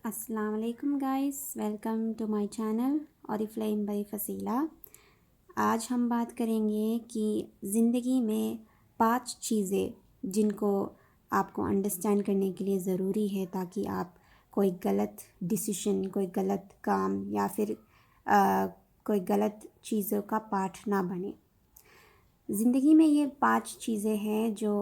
अस्सलाम वालेकुम guys, welcome to my channel Oriflame by Fasila. आज हम बात करेंगे कि ज़िंदगी में 5 चीज़ें जिनको आपको अंडरस्टैंड करने के लिए ज़रूरी है ताकि आप कोई गलत डिसीजन, कोई गलत काम या फिर कोई गलत चीज़ों का पार्ट ना बने। ज़िंदगी में ये 5 चीज़ें हैं जो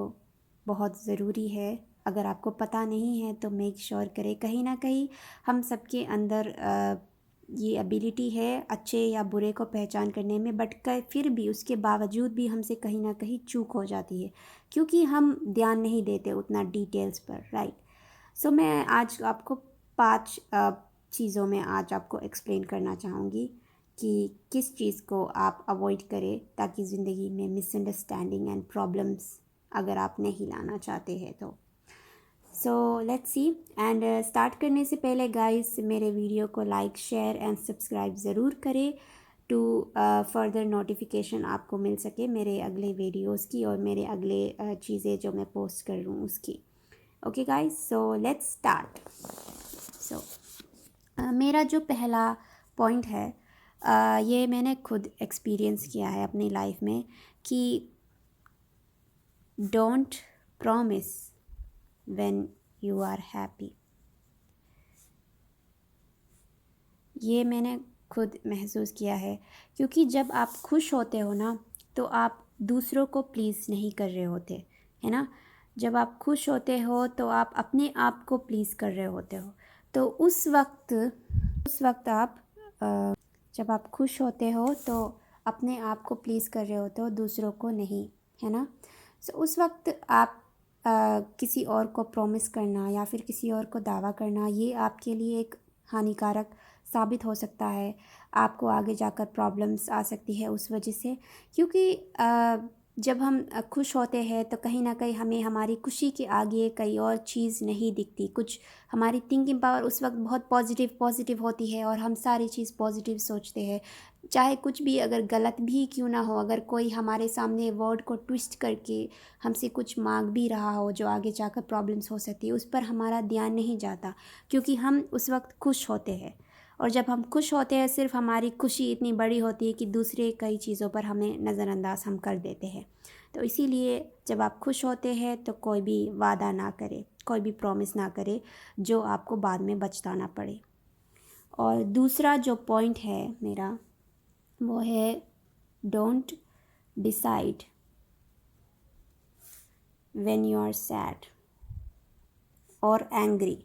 बहुत ज़रूरी है। अगर आपको पता नहीं है तो मेक श्योर करें। कहीं ना कहीं हम सबके अंदर ये एबिलिटी है अच्छे या बुरे को पहचान करने में, बट फिर भी उसके बावजूद भी हमसे कहीं ना कहीं चूक हो जाती है क्योंकि हम ध्यान नहीं देते उतना डिटेल्स पर, राइट। सो मैं आज आपको 5 चीज़ों में आज आपको एक्सप्लेन करना चाहूँगी कि किस चीज़ को आप अवॉइड करें ताकि ज़िंदगी में मिसअंडरस्टैंडिंग एंड प्रॉब्लम्स अगर आप नहीं लाना चाहते हैं तो। So let's see. And start करने से पहले गाइस मेरे वीडियो को लाइक, शेयर एंड सब्सक्राइब ज़रूर करें टू फर्दर नोटिफिकेशन आपको मिल सके मेरे अगले वीडियोस की और मेरे अगले चीज़ें जो मैं पोस्ट कर रहा हूँ उसकी। Okay guys, so let's start. So मेरा जो पहला पॉइंट है ये मैंने खुद एक्सपीरियंस किया है अपनी लाइफ में कि don't promise when you are happy. ये मैंने खुद महसूस किया है क्योंकि जब आप खुश होते हो ना तो आप दूसरों को प्लीज़ नहीं कर रहे होते, है ना। जब आप खुश होते हो तो आप अपने आप को प्लीज़ कर रहे होते हो। तो उस वक्त आप जब आप खुश होते हो तो अपने आप को प्लीज़ कर रहे होते हो, दूसरों को नहीं, है ना। सो उस वक्त आप किसी और को प्रॉमिस करना या फिर किसी और को दावा करना ये आपके लिए एक हानिकारक साबित हो सकता है। आपको आगे जाकर प्रॉब्लम्स आ सकती है उस वजह से, क्योंकि जब हम खुश होते हैं तो कहीं ना कहीं हमें हमारी खुशी के आगे कई और चीज़ नहीं दिखती। कुछ हमारी थिंकिंग पावर उस वक्त बहुत पॉजिटिव होती है और हम सारी चीज़ पॉजिटिव सोचते हैं, चाहे कुछ भी अगर गलत भी क्यों ना हो। अगर कोई हमारे सामने वर्ड को ट्विस्ट करके हमसे कुछ मांग भी रहा हो जो आगे जाकर प्रॉब्लम्स हो सकती है, उस पर हमारा ध्यान नहीं जाता क्योंकि हम उस वक्त खुश होते हैं। और जब हम खुश होते हैं सिर्फ हमारी खुशी इतनी बड़ी होती है कि दूसरे कई चीज़ों पर हमें नज़रअंदाज हम कर देते हैं। तो इसीलिए जब आप खुश होते हैं तो कोई भी वादा ना करे, कोई भी प्रॉमिस ना करे जो आपको बाद में पछताना पड़े। और दूसरा जो पॉइंट है मेरा वो है don't decide when you are sad और एंग्री।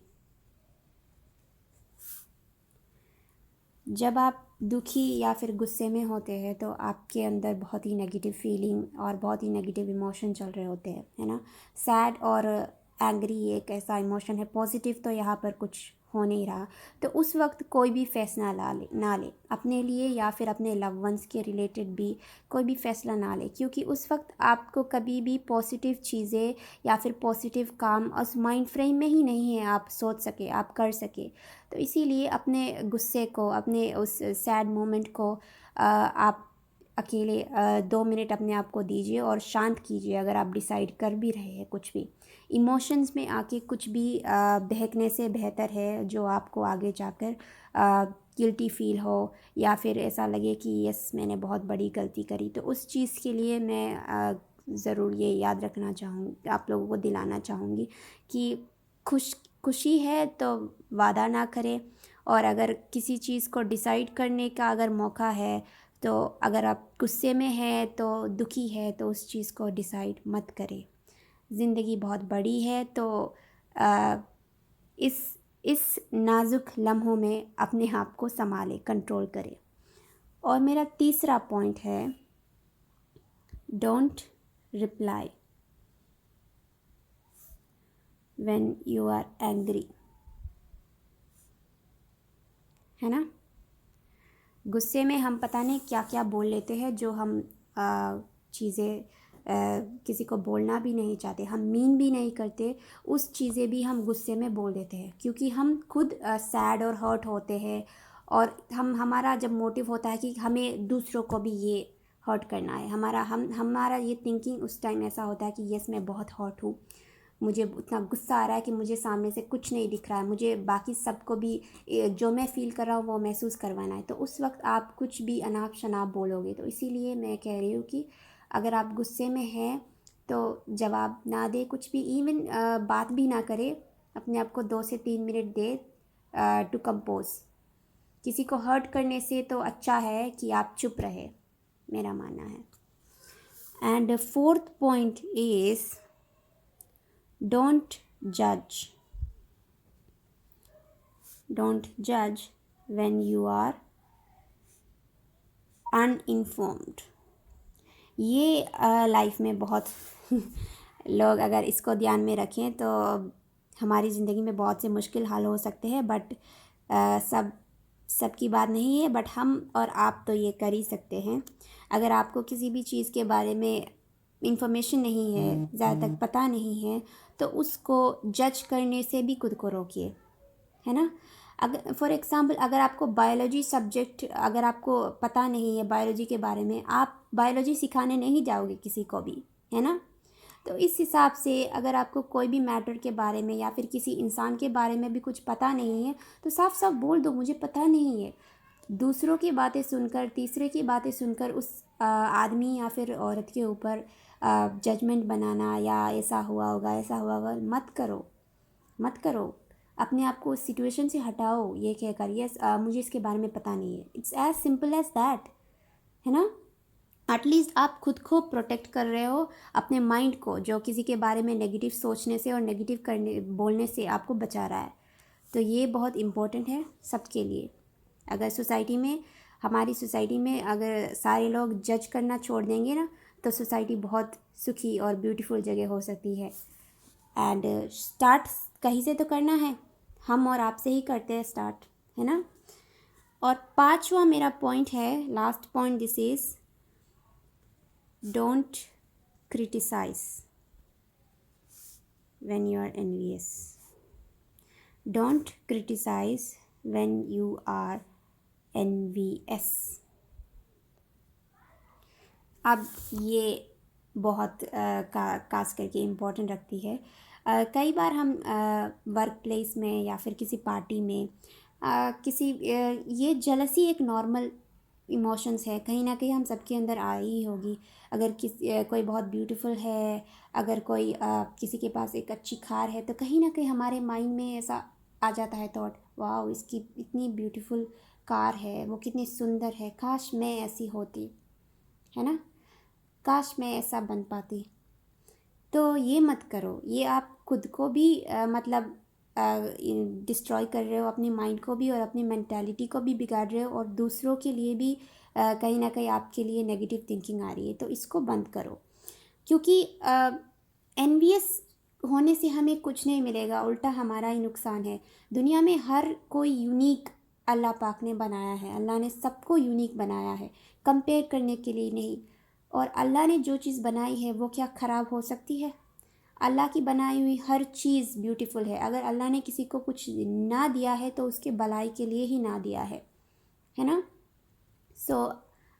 जब आप दुखी या फिर गुस्से में होते हैं तो आपके अंदर बहुत ही नेगेटिव फीलिंग और बहुत ही नेगेटिव इमोशन चल रहे होते हैं, है ना। सैड और एंग्री एक ऐसा इमोशन है, पॉजिटिव तो यहाँ पर कुछ हो नहीं रहा। तो उस वक्त कोई भी फैसला ना ले अपने लिए या फिर अपने लव वंस के रिलेटेड भी कोई भी फैसला ना ले, क्योंकि उस वक्त आपको कभी भी पॉजिटिव चीज़ें या फिर पॉजिटिव काम उस माइंड फ्रेम में ही नहीं है आप सोच सके, आप कर सके। तो इसीलिए अपने गुस्से को, अपने उस सैड मोमेंट को आप अकेले 2 मिनट अपने आप को दीजिए और शांत कीजिए। अगर आप डिसाइड कर भी रहे हैं कुछ भी इमोशंस में आके कुछ भी बहकने से बेहतर है जो आपको आगे जाकर गिल्टी फील हो या फिर ऐसा लगे कि यस मैंने बहुत बड़ी गलती करी। तो उस चीज़ के लिए मैं ज़रूर ये याद रखना चाहूँगी, आप लोगों को दिलाना चाहूँगी कि खुशी है तो वादा ना करें। और अगर किसी चीज़ को डिसाइड करने का अगर मौका है तो अगर आप गुस्से में हैं तो दुखी है तो उस चीज़ को डिसाइड मत करें। ज़िंदगी बहुत बड़ी है तो आ, इस नाजुक लम्हों में अपने आप को संभालें, कंट्रोल करें। और मेरा तीसरा पॉइंट है don't reply when you are angry, है ना। गुस्से में हम पता नहीं क्या क्या बोल लेते हैं जो हम चीज़ें किसी को बोलना भी नहीं चाहते, हम मीन भी नहीं करते, उस चीज़ें भी हम गुस्से में बोल देते हैं क्योंकि हम खुद सैड और हर्ट होते हैं। और हमारा जब मोटिव होता है कि हमें दूसरों को भी ये हर्ट करना है, हमारा ये थिंकिंग उस टाइम ऐसा होता है कि यस मैं बहुत हर्ट हूँ मुझे उतना गुस्सा आ रहा है कि मुझे सामने से कुछ नहीं दिख रहा है, मुझे बाकी सबको भी जो मैं फ़ील कर रहा हूँ वो महसूस करवाना है, तो उस वक्त आप कुछ भी अनाप शनाप बोलोगे। तो इसीलिए मैं कह रही हूँ कि अगर आप गुस्से में हैं तो जवाब ना दे, कुछ भी, इवन बात भी ना करे, अपने आप को 2 से 3 मिनट दे टू कंपोज। किसी को हर्ट करने से तो अच्छा है कि आप चुप रहे, मेरा मानना है। And fourth point is don't जज। डोंट जज व्हेन यू आर अनइन्फॉर्म्ड। ये लाइफ में बहुत लोग अगर इसको ध्यान में रखें तो हमारी ज़िंदगी में बहुत से मुश्किल हल हो सकते हैं, बट सबकी बात नहीं है, बट हम और आप तो ये कर ही सकते हैं। अगर आपको किसी भी चीज़ के बारे में इंफॉर्मेशन नहीं है, ज़्यादा तक पता नहीं है, तो उसको जज करने से भी खुद को रोकिए, है ना। अगर फॉर एग्ज़ाम्पल अगर आपको बायोलॉजी सब्जेक्ट अगर आपको पता नहीं है बायोलॉजी के बारे में, आप बायोलॉजी सिखाने नहीं जाओगे किसी को भी, है ना। तो इस हिसाब से अगर आपको कोई भी मैटर के बारे में या फिर किसी इंसान के बारे में भी कुछ पता नहीं है, तो साफ साफ बोल दो मुझे पता नहीं है। दूसरों की बातें सुनकर, तीसरे की बातें सुनकर उस आदमी या फिर औरत के ऊपर जजमेंट बनाना या ऐसा हुआ होगा ऐसा हुआ होगा, मत करो, मत करो। अपने आप को उस सिचुएशन से हटाओ ये कहकर यस मुझे इसके बारे में पता नहीं है। It's as simple as that, है ना। एटलीस्ट आप खुद को प्रोटेक्ट कर रहे हो, अपने माइंड को जो किसी के बारे में नेगेटिव सोचने से और नेगेटिव करने बोलने से आपको बचा रहा है। तो ये बहुत इम्पोर्टेंट है सबके लिए। अगर सोसाइटी में, हमारी सोसाइटी में अगर सारे लोग जज करना छोड़ देंगे ना, तो सोसाइटी बहुत सुखी और ब्यूटीफुल जगह हो सकती है। एंड स्टार्ट कहीं से तो करना है, हम और आपसे ही करते हैं स्टार्ट, है ना। और पांचवा मेरा पॉइंट है, last point, this is don't criticise when you are envious. Don't criticize when you are envious. अब ये बहुत खास करके इम्पोर्टेंट रखती है। कई बार हम वर्क प्लेस में या फिर किसी पार्टी में किसी ये जलसी एक नॉर्मल इमोशंस है, कहीं ना कहीं हम सबके अंदर आई ही होगी। अगर कोई बहुत ब्यूटीफुल है, अगर कोई किसी के पास एक अच्छी कार है, तो कहीं ना कहीं हमारे माइंड में ऐसा आ जाता है थॉट, वाह इसकी इतनी ब्यूटीफुल कार है, वो कितनी सुंदर है, काश मैं ऐसी होती, है ना, काश मैं ऐसा बन पाती। तो ये मत करो, ये आप खुद को भी मतलब डिस्ट्रॉय कर रहे हो, अपने माइंड को भी और अपनी मेंटालिटी को भी बिगाड़ रहे हो, और दूसरों के लिए भी कहीं ना कहीं आपके लिए नेगेटिव थिंकिंग आ रही है। तो इसको बंद करो, क्योंकि एनवियस होने से हमें कुछ नहीं मिलेगा, उल्टा हमारा ही नुकसान है। दुनिया में हर कोई यूनिक अल्लाह पाक ने बनाया है, अल्लाह ने सबको यूनिक बनाया है, कंपेयर करने के लिए नहीं। और अल्लाह ने जो चीज़ बनाई है वो क्या ख़राब हो सकती है? अल्लाह की बनाई हुई हर चीज़ ब्यूटीफुल है। अगर अल्लाह ने किसी को कुछ ना दिया है तो उसके भलाई के लिए ही ना दिया है ना। सो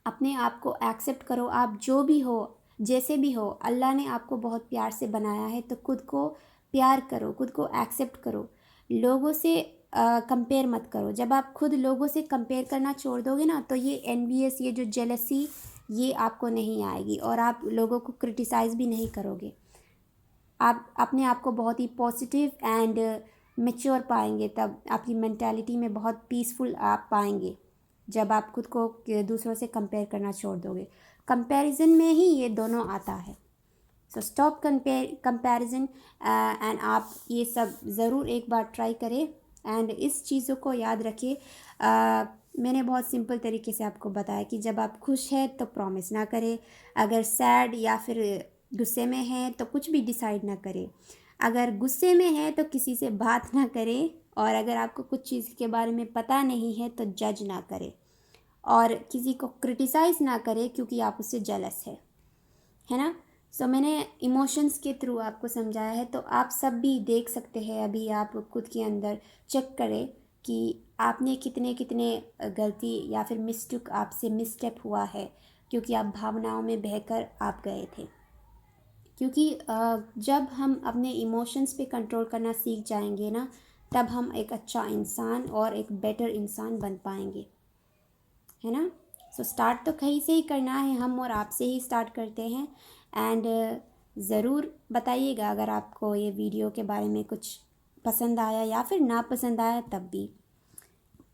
अपने आप को एक्सेप्ट करो, आप जो भी हो, जैसे भी हो, अल्लाह ने आपको बहुत प्यार से बनाया है, तो खुद को प्यार करो, खुद को एक्सेप्ट करो, लोगों से कंपेयर मत करो। जब आप खुद लोगों से कंपेयर करना छोड़ दोगे ना, तो ये एनवियस, ये जो जेलसी, ये आपको नहीं आएगी, और आप लोगों को क्रिटिसाइज़ भी नहीं करोगे। आप अपने आप को बहुत ही पॉजिटिव एंड मैच्योर पाएंगे, तब आपकी मेंटालिटी में बहुत पीसफुल आप पाएंगे जब आप खुद को दूसरों से कंपेयर करना छोड़ दोगे। कंपैरिजन में ही ये दोनों आता है। सो स्टॉप कंपैरिजन एंड आप ये सब ज़रूर एक बार ट्राई करें। एंड इस चीज़ों को याद रखिए, मैंने बहुत सिंपल तरीके से आपको बताया कि जब आप खुश हैं तो प्रॉमिस ना करें, अगर सैड या फिर गुस्से में हैं तो कुछ भी डिसाइड ना करें, अगर गुस्से में हैं तो किसी से बात ना करें, और अगर आपको कुछ चीज़ के बारे में पता नहीं है तो जज ना करें, और किसी को क्रिटिसाइज़ ना करें क्योंकि आप उससे जेलस है ना। सो मैंने इमोशंस के थ्रू आपको समझाया है, तो आप सब भी देख सकते हैं, अभी आप खुद के अंदर चेक करें कि आपने कितने कितने गलती या फिर मिस्टेक, आपसे मिसस्टेप हुआ है क्योंकि आप भावनाओं में बहकर आप गए थे। क्योंकि जब हम अपने इमोशंस पे कंट्रोल करना सीख जाएंगे ना, तब हम एक अच्छा इंसान और एक बेटर इंसान बन पाएंगे, है ना। सो स्टार्ट तो कहीं से ही करना है, हम और आपसे ही स्टार्ट करते हैं। एंड ज़रूर बताइएगा अगर आपको ये वीडियो के बारे में कुछ पसंद आया या फिर ना पसंद आया तब भी।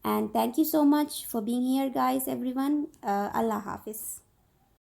And thank you so much for being here guys everyone. अल्लाह हाफिज़।